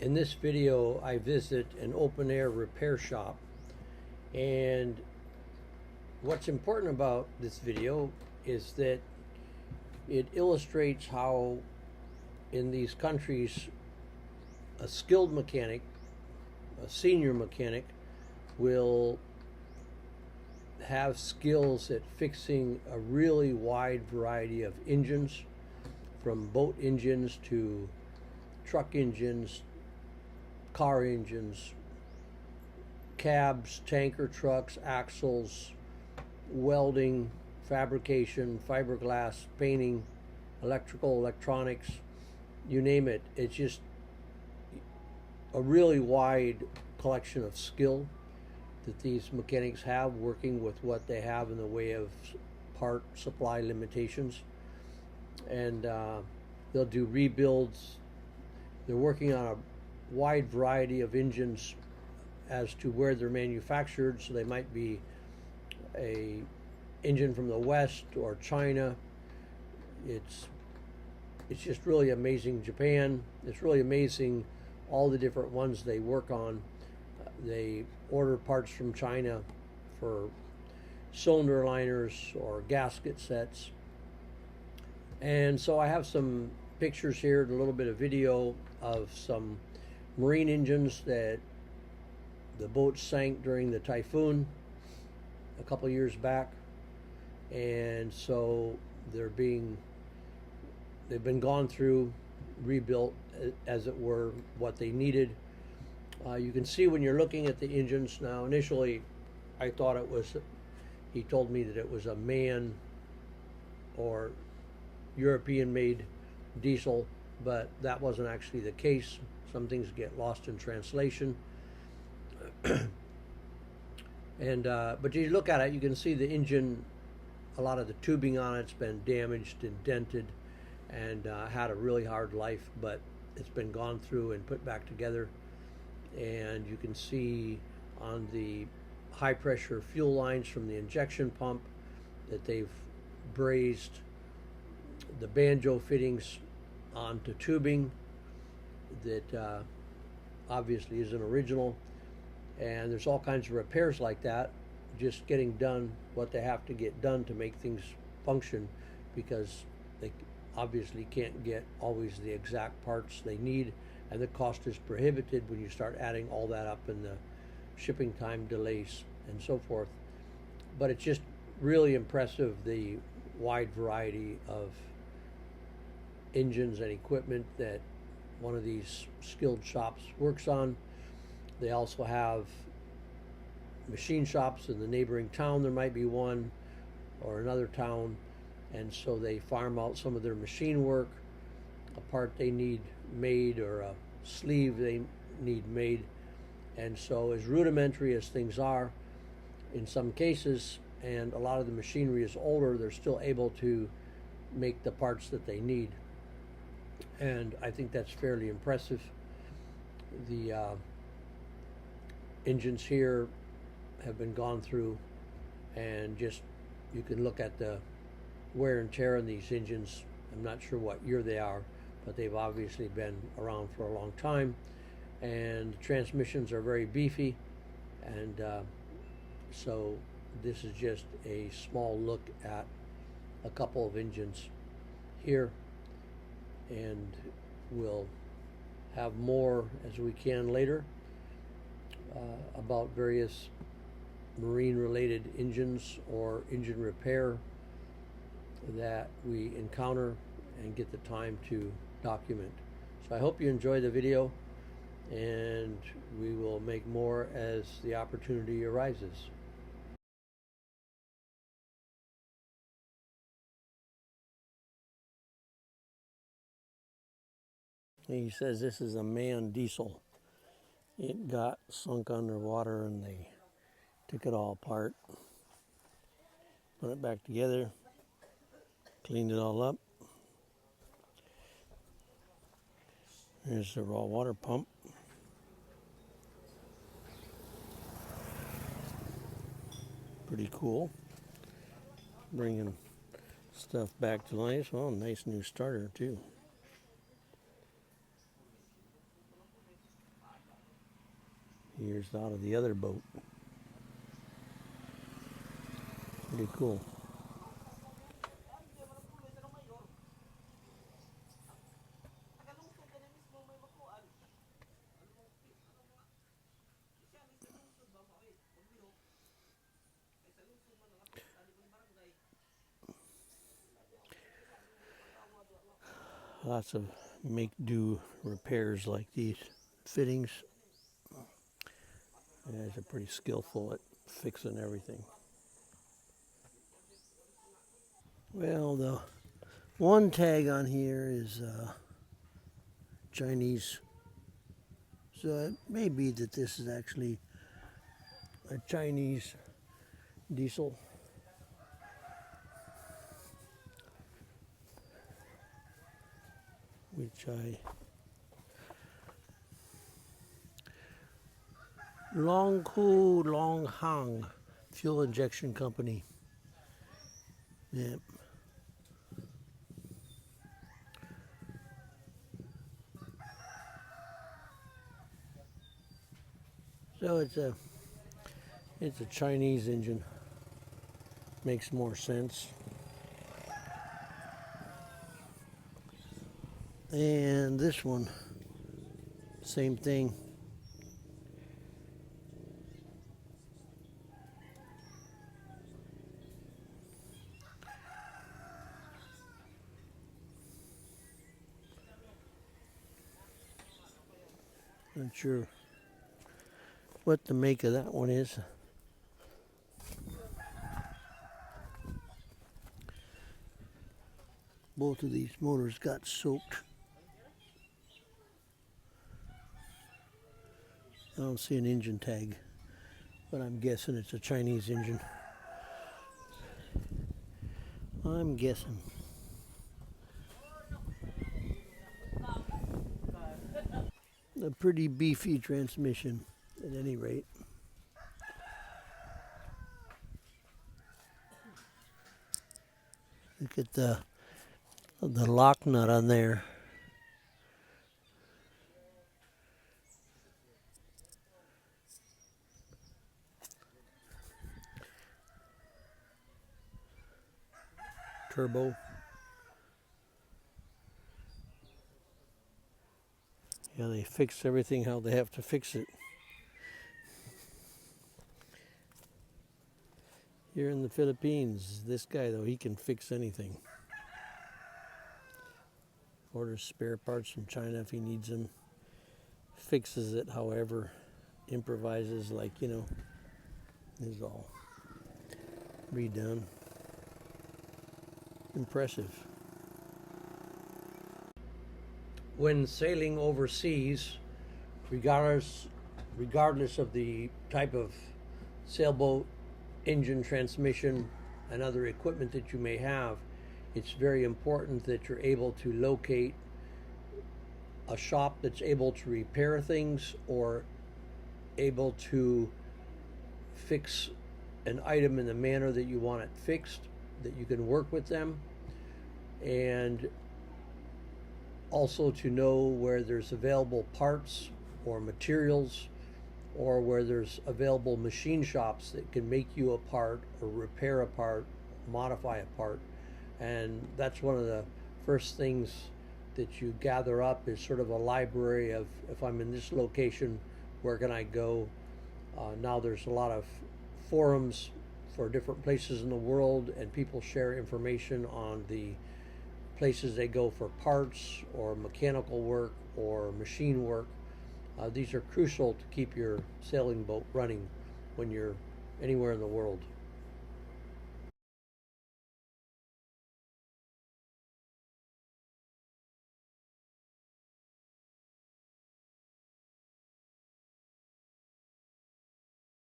In this video, I visit an open-air repair shop, and what's important about this video is that it illustrates how in these countries a skilled mechanic, a senior mechanic, will have skills at fixing a really wide variety of engines, from boat engines to truck engines, car engines, cabs, tanker trucks, axles, welding, fabrication, fiberglass, painting, electrical, electronics, you name it. It's just a really wide collection of skill that these mechanics have, working with what they have in the way of part supply limitations. And they'll do rebuilds. They're working on a wide variety of engines as to where they're manufactured. So they might be a engine from the West or China. It's just really amazing. Japan. It's really amazing all the different ones they work on. They order parts from China for cylinder liners or gasket sets. And so I have some pictures here and a little bit of video of some marine engines that the boat sank during the typhoon a couple years back, and so they've been gone through, rebuilt, as it were, what they needed. You can see when you're looking at the engines now. Initially, I thought it was, he told me that it was a MAN or European-made diesel, but that wasn't actually the case. Some things get lost in translation. And but you look at it, you can see the engine, a lot of the tubing on it's been damaged and dented, and had a really hard life, but it's been gone through and put back together. And you can see on the high pressure fuel lines from the injection pump that they've brazed the banjo fittings onto tubing that obviously isn't original. And there's all kinds of repairs like that, just getting done what they have to get done to make things function, because they obviously can't get always the exact parts they need, and the cost is prohibitive when you start adding all that up in the shipping time delays and so forth. But it's just really impressive, the wide variety of engines and equipment that one of these skilled shops works on. They also have machine shops in the neighboring town. There might be one or another town, and so they farm out some of their machine work, a part they need made or a sleeve they need made. And so, as rudimentary as things are in some cases, and a lot of the machinery is older, they're still able to make the parts that they need. And I think that's fairly impressive. The engines here have been gone through, and just, you can look at the wear and tear on these engines. I'm not sure what year they are, but they've obviously been around for a long time, and the transmissions are very beefy. And so this is just a small look at a couple of engines here, and we'll have more as we can later about various marine related engines or engine repair that we encounter and get the time to document. So I hope you enjoy the video, and we will make more as the opportunity arises. He says this is a MAN diesel. It got sunk underwater and they took it all apart, put it back together, cleaned it all up. Here's the raw water pump. Pretty cool. Bringing stuff back to life. Oh, nice new starter too. Here's out of the other boat. Pretty cool. Lots of make-do repairs like these fittings. You guys are pretty skillful at fixing everything. Well, the one tag on here is Chinese, so it may be that this is actually a Chinese diesel. Which Longhu Longhang Fuel Injection Company. Yep. So it's a Chinese engine. Makes more sense. And this one, same thing. Not sure what the make of that one is. Both of these motors got soaked. I don't see an engine tag, but I'm guessing it's a Chinese engine. I'm guessing. A pretty beefy transmission at any rate. Look at the lock nut on there. Turbo. Yeah, they fix everything how they have to fix it. Here in the Philippines, this guy though, he can fix anything. Orders spare parts from China if he needs them. Fixes it however, improvises like, you know, is all redone. Impressive. When sailing overseas, regardless of the type of sailboat, engine, transmission, and other equipment that you may have, it's very important that you're able to locate a shop that's able to repair things or able to fix an item in the manner that you want it fixed, that you can work with them, and also to know where there's available parts or materials, or where there's available machine shops that can make you a part or repair a part, modify a part. And that's one of the first things that you gather up, is sort of a library of, if I'm in this location, where can I go? Now there's a lot of forums for different places in the world, and people share information on the places they go for parts or mechanical work or machine work. These are crucial to keep your sailing boat running when you're anywhere in the world.